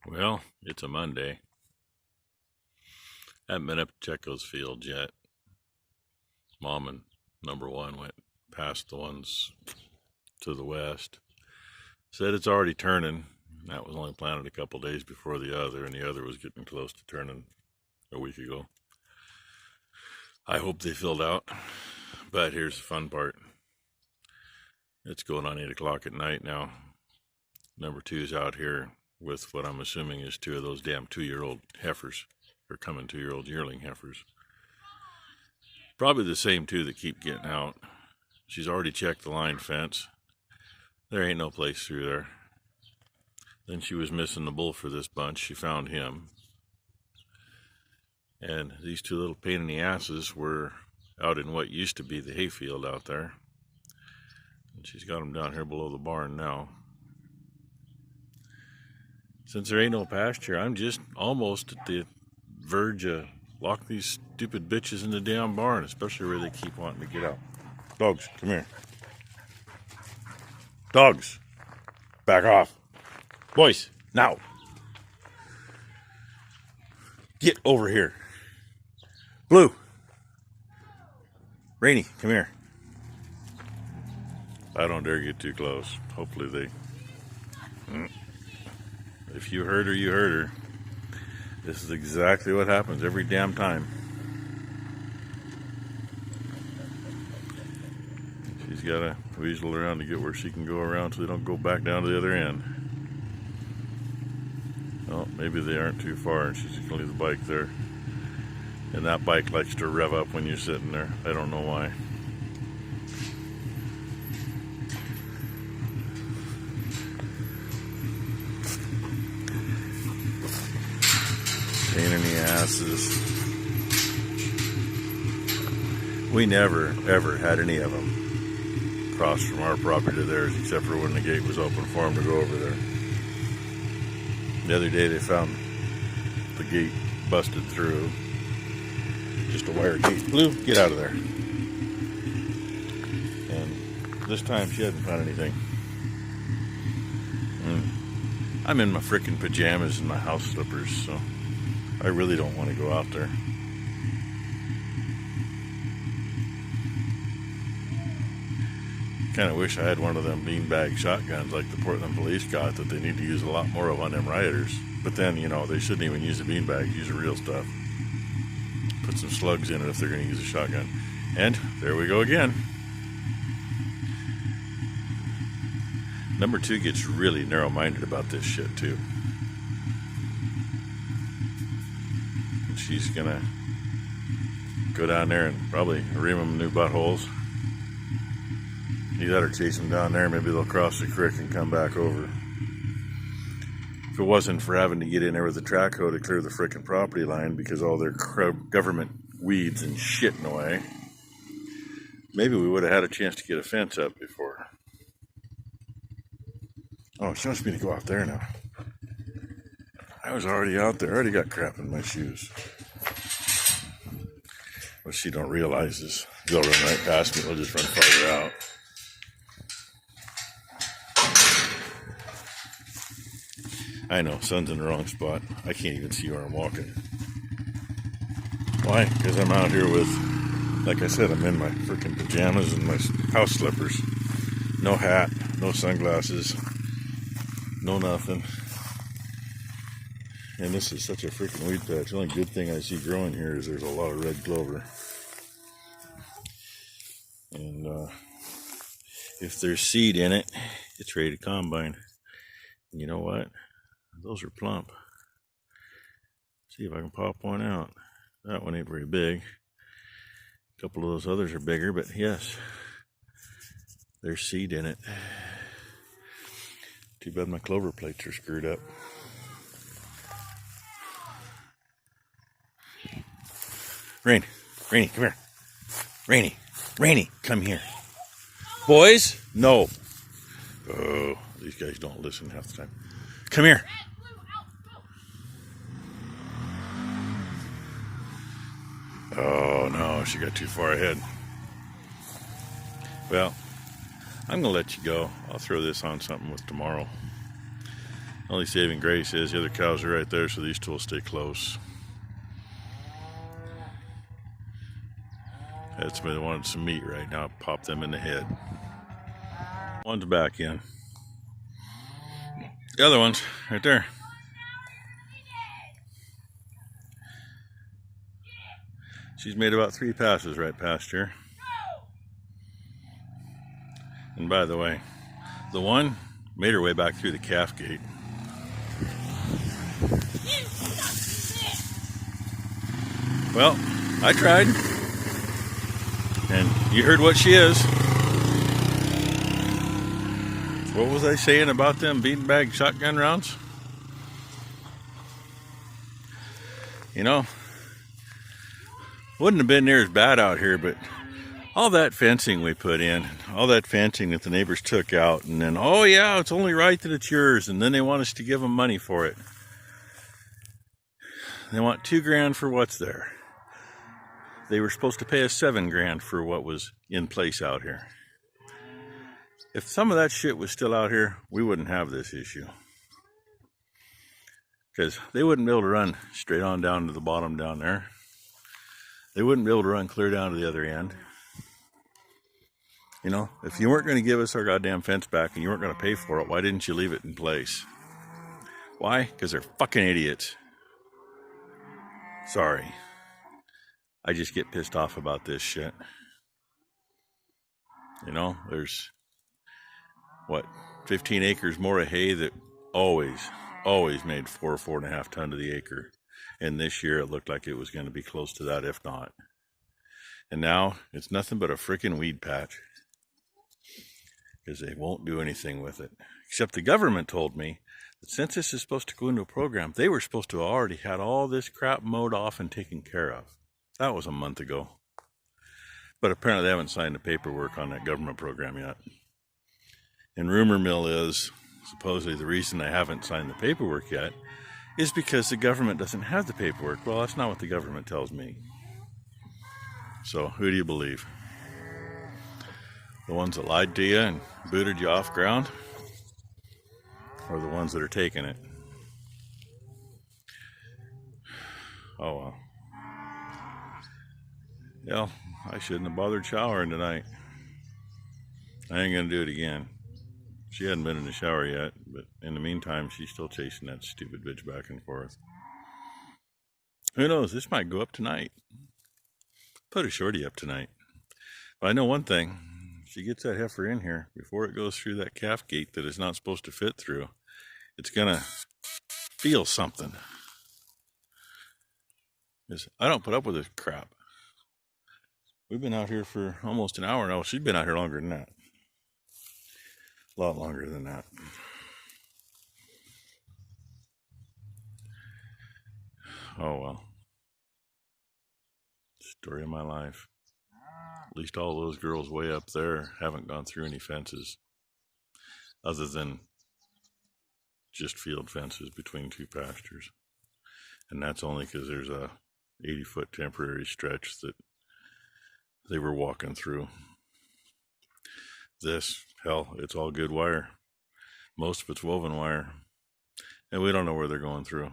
Well, it's a Monday. I haven't been up to check those fields yet. Mom and number one went past the ones to the west. Said it's already turning. That was only planted a couple days before the other, and the other was getting close to turning a week ago. I hope they filled out. But here's the fun part. It's going on 8 o'clock at night now. Number two's out here with what I'm assuming is two of those damn 2-year-old heifers. Or coming 2-year-old yearling heifers. Probably the same two that keep getting out. She's already checked the line fence. There ain't no place through there. Then she was missing the bull for this bunch. She found him. And these two little pain in the asses were out in what used to be the hayfield out there. And she's got them down here below the barn now. Since there ain't no pasture, I'm just almost at the verge of lock these stupid bitches in the damn barn, especially where they keep wanting to get out. Dogs, come here. Dogs, back off. Boys, now. Get over here. Blue. Rainy, come here. I don't dare get too close. Hopefully they... If you heard her, you heard her. This is exactly what happens every damn time. She's got to weasel around to get where she can go around so they don't go back down to the other end. Well, maybe they aren't too far and she's just going to leave the bike there. And that bike likes to rev up when you're sitting there. I don't know why. Pain in the asses. We never, ever had any of them cross from our property to theirs, except for when the gate was open for them to go over there. The other day they found the gate busted through. Just a wire gate. Blue, get out of there. And this time she hadn't found anything. I'm in my frickin' pajamas and my house slippers, so I really don't want to go out there. Kind of wish I had one of them beanbag shotguns like the Portland police got that they need to use a lot more of on them rioters. But then, you know, they shouldn't even use the beanbags, use the real stuff. Put some slugs in it if they're going to use a shotgun. And there we go again. Number two gets really narrow-minded about this shit too. And she's gonna go down there and probably ream them new buttholes. You let her chase them down there, maybe they'll cross the creek and come back over. If it wasn't for having to get in there with the track hoe to clear the frickin' property line because all their government weeds and shit in the way, maybe we would have had a chance to get a fence up before. Oh, she wants me to go out there now. I was already out there. I already got crap in my shoes. What she don't realize is they'll run right past me. They'll just run farther out. I know, sun's in the wrong spot. I can't even see where I'm walking. Why? Because I'm out here with, like I said, I'm in my freaking pajamas and my house slippers. No hat, no sunglasses, no nothing. And this is such a freaking weed patch. The only good thing I see growing here is there's a lot of red clover. And if there's seed in it, it's ready to combine. And you know what? Those are plump. See if I can pop one out. That one ain't very big. A couple of those others are bigger, but yes, there's seed in it. Too bad my clover plates are screwed up. Rainy, come here. Rainy, come here. Boys, no. Oh, these guys don't listen half the time. Come here. Oh no, she got too far ahead. Well, I'm gonna let you go. I'll throw this on something with tomorrow. Only saving grace is the other cows are right there, so these two will stay close. That's been wanting some meat right now. Pop them in the head. One's back in. The other one's right there. She's made about 3 passes right past here. And by the way, the one made her way back through the calf gate. Well, I tried. And you heard what she is. What was I saying about them beanbag shotgun rounds? You know, wouldn't have been near as bad out here, but all that fencing we put in, all that fencing that the neighbors took out, and then, oh yeah, it's only right that it's yours, and then they want us to give them money for it. They want $2 grand for what's there. They were supposed to pay us $7 grand for what was in place out here. If some of that shit was still out here, we wouldn't have this issue. Because they wouldn't be able to run straight on down to the bottom down there. They wouldn't be able to run clear down to the other end. You know, if you weren't going to give us our goddamn fence back and you weren't going to pay for it, why didn't you leave it in place? Why? Because they're fucking idiots. Sorry. I just get pissed off about this shit. You know, there's, 15 acres more of hay that always made 4.5 tons to the acre. And this year it looked like it was going to be close to that, if not. And now it's nothing but a freaking weed patch. Because they won't do anything with it. Except the government told me that since this is supposed to go into a program, they were supposed to have already had all this crap mowed off and taken care of. That was a month ago. But apparently they haven't signed the paperwork on that government program yet. And rumor mill is, supposedly the reason they haven't signed the paperwork yet is because the government doesn't have the paperwork. Well, that's not what the government tells me. So who do you believe? The ones that lied to you and booted you off ground? Or the ones that are taking it? Oh well. Yeah, I shouldn't have bothered showering tonight. I ain't gonna do it again. She hadn't been in the shower yet, but in the meantime, she's still chasing that stupid bitch back and forth. Who knows? This might go up tonight. Put a shorty up tonight. But I know one thing. If she gets that heifer in here before it goes through that calf gate that it's not supposed to fit through, it's gonna feel something. I don't put up with this crap. We've been out here for almost an hour now. She's been out here longer than that. A lot longer than that. Oh well. Story of my life. At least all those girls way up there haven't gone through any fences. Other than just field fences between 2 pastures. And that's only because there's a 80-foot temporary stretch that they were walking through. This, hell, it's all good wire. Most of it's woven wire. And we don't know where they're going through.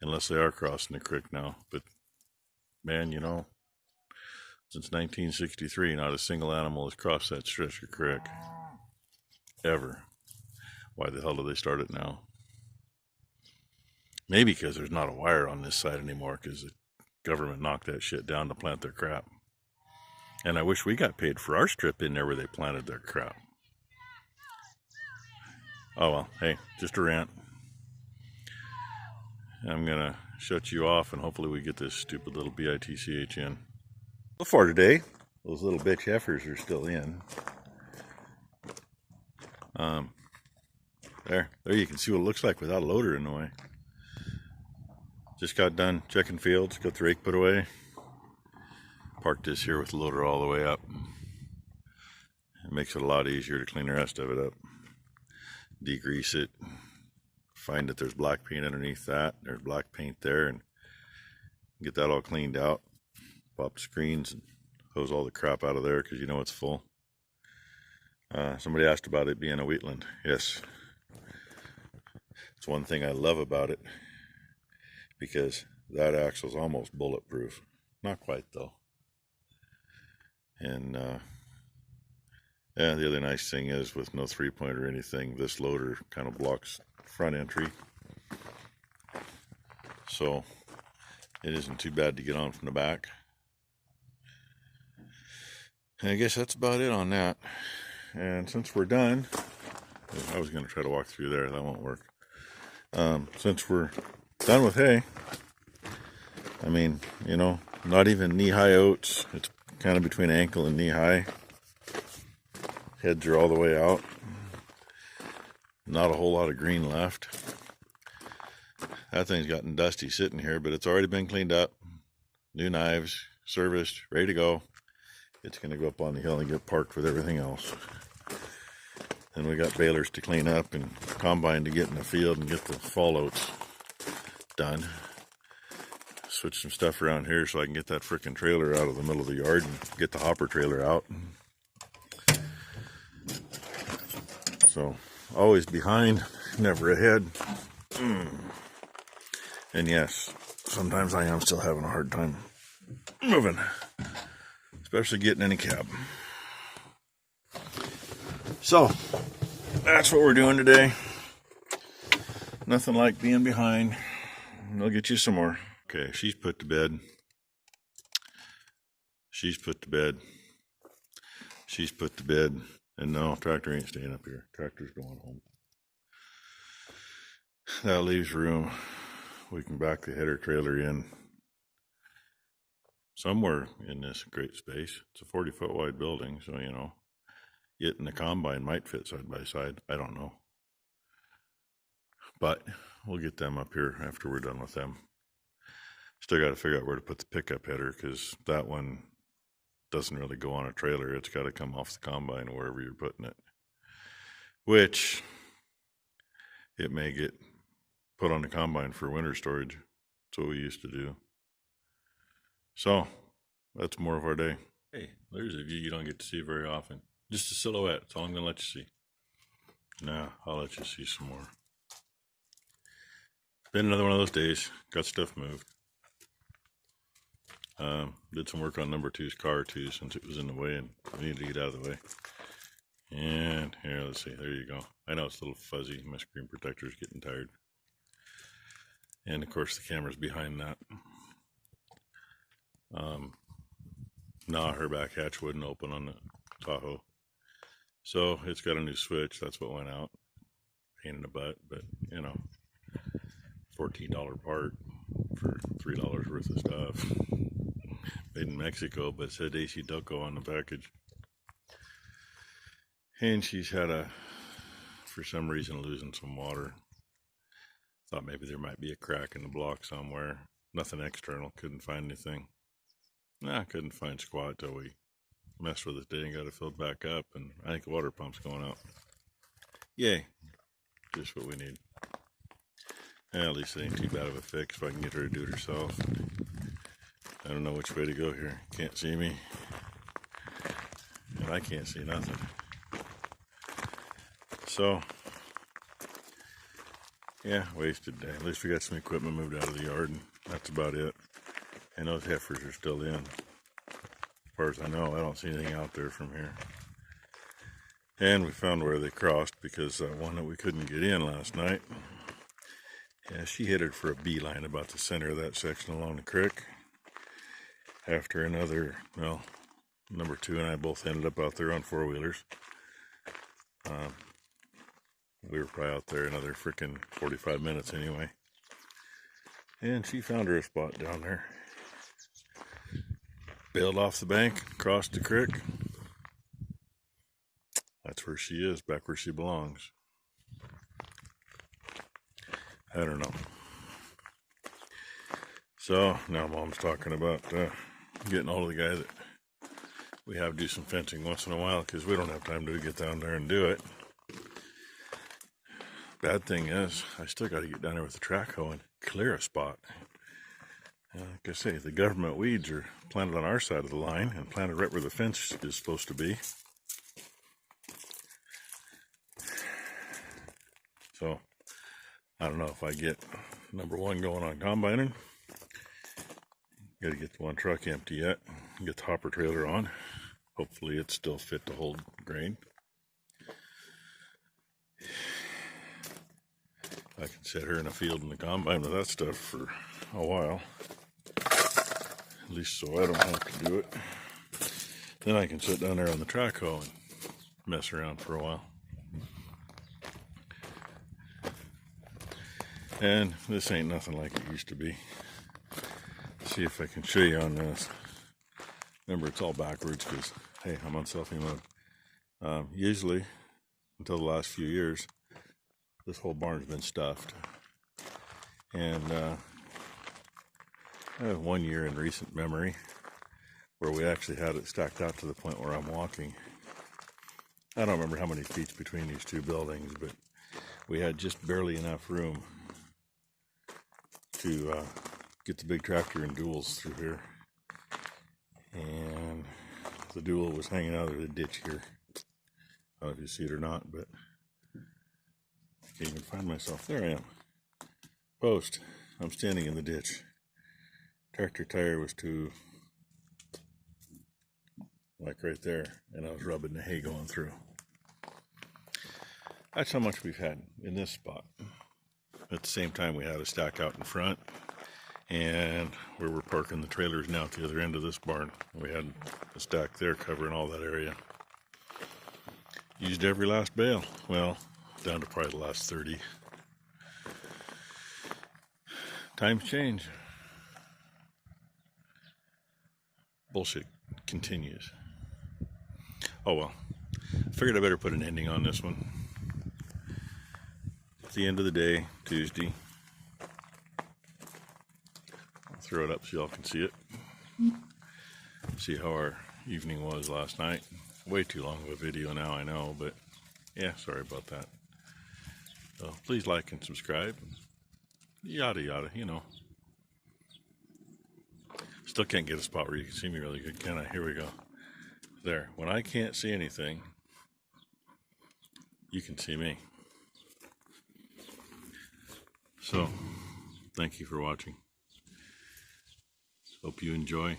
Unless they are crossing the creek now. But, man, you know, since 1963, not a single animal has crossed that stretch of creek. Ever. Why the hell do they start it now? Maybe because there's not a wire on this side anymore because the government knocked that shit down to plant their crap. And I wish we got paid for our strip in there where they planted their crap. Oh well, hey, just a rant. I'm gonna shut you off and hopefully we get this stupid little bitch in. So far today, those little bitch heifers are still in. There you can see what it looks like without a loader in the way. Just got done checking fields, got the rake put away. Parked this here with the loader all the way up. It makes it a lot easier to clean the rest of it up. Degrease it. Find that there's black paint underneath that. There's black paint there, and get that all cleaned out. Pop the screens and hose all the crap out of there because you know it's full. Somebody asked about it being a wheatland. Yes. It's one thing I love about it, because that axle's almost bulletproof. Not quite though. And yeah, the other nice thing is, with no 3-point or anything, this loader kind of blocks front entry, so it isn't too bad to get on from the back. And I guess that's about it on that. And since we're done, I was going to try to walk through there, that won't work. Since we're done with hay, I mean, you know, not even knee-high oats. It's kind of between ankle and knee-high. Heads are all the way out. Not a whole lot of green left. That thing's gotten dusty sitting here, but it's already been cleaned up. New knives, serviced, ready to go. It's going to go up on the hill and get parked with everything else. Then we got balers to clean up and combine to get in the field and get the fall oats done. Switch some stuff around here so I can get that frickin' trailer out of the middle of the yard and get the hopper trailer out. So, always behind, never ahead. And yes, sometimes I am still having a hard time moving, especially getting in a cab. So, that's what we're doing today. Nothing like being behind. I'll get you some more. Okay, she's put to bed. She's put to bed. She's put to bed. And no, tractor ain't staying up here. Tractor's going home. That leaves room. We can back the header trailer in somewhere in this great space. It's a 40-foot wide building, so, you know, it and the combine might fit side by side. I don't know. But we'll get them up here after we're done with them. Still got to figure out where to put the pickup header, because that one doesn't really go on a trailer. It's got to come off the combine or wherever you're putting it. Which, it may get put on the combine for winter storage. That's what we used to do. So, that's more of our day. Hey, there's a view you don't get to see very often. Just a silhouette. That's all I'm going to let you see. Now, I'll let you see some more. Been another one of those days. Got stuff moved. Did some work on number 2's car too, since it was in the way and we needed to get out of the way. And here, let's see, there you go. I know it's a little fuzzy. My screen protector is getting tired. And of course the camera's behind that. Nah, her back hatch wouldn't open on the Tahoe. So it's got a new switch. That's what went out. Pain in the butt, but you know, $14 part for $3 worth of stuff. Made in Mexico, but it said AC Duco on the package. And she's had for some reason, losing some water. Thought maybe there might be a crack in the block somewhere. Nothing external, couldn't find anything. Nah, couldn't find squat till we messed with it today and got it filled back up, and I think the water pump's going out. Yay, just what we need. At least it ain't too bad of a fix if I can get her to do it herself. I don't know which way to go here. Can't see me. And I can't see nothing. So, yeah, wasted day. At least we got some equipment moved out of the yard, and that's about it. And those heifers are still in. As far as I know, I don't see anything out there from here. And we found where they crossed, because one that we couldn't get in last night, yeah, she headed for a beeline about the center of that section along the creek. After another, well, number 2 and I both ended up out there on 4-wheelers. We were probably out there another freaking 45 minutes anyway. And she found her a spot down there. Bailed off the bank, crossed the creek. That's where she is, back where she belongs. I don't know. So, now Mom's talking about getting all of the guy that we have do some fencing once in a while, because we don't have time to get down there and do it. Bad thing is, I still got to get down there with the track hoe and clear a spot. Like I say, the government weeds are planted on our side of the line and planted right where the fence is supposed to be. So, I don't know if I get number one going on combining. Got to get the one truck empty yet. Get the hopper trailer on. Hopefully it's still fit to hold grain. I can sit her in a field in the combine with that stuff for a while. At least so I don't have to do it. Then I can sit down there on the track hoe and mess around for a while. And this ain't nothing like it used to be. See if I can show you on this. Remember, it's all backwards because, hey, I'm on selfie mode. Usually, until the last few years, this whole barn's been stuffed. And I have 1 year in recent memory where we actually had it stacked out to the point where I'm walking. I don't remember how many feet's between these two buildings, but we had just barely enough room to get the big tractor and duals through here. And the dual was hanging out of the ditch here. I don't know if you see it or not, but I can't even find myself. There I am. Post. I'm standing in the ditch. Tractor tire was to like right there, and I was rubbing the hay going through. That's how much we've had in this spot. At the same time, we had a stack out in front, and where we're parking the trailers now at the other end of this barn, we had a stack there covering all that area. Used every last bale. Well, down to probably the last 30. Times change. Bullshit continues. Oh well. I figured I better put an ending on this one. It's the end of the day, Tuesday. I'll throw it up so y'all can see it. See how our evening was last night. Way too long of a video now, I know, but yeah, sorry about that. So please like and subscribe. Yada yada, you know. Still can't get a spot where you can see me really good, can I? Here we go. There. When I can't see anything, you can see me. So, thank you for watching. Hope you enjoy.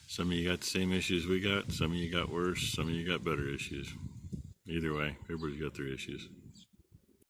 Some of you got the same issues we got. Some of you got worse. Some of you got better issues. Either way, everybody's got their issues.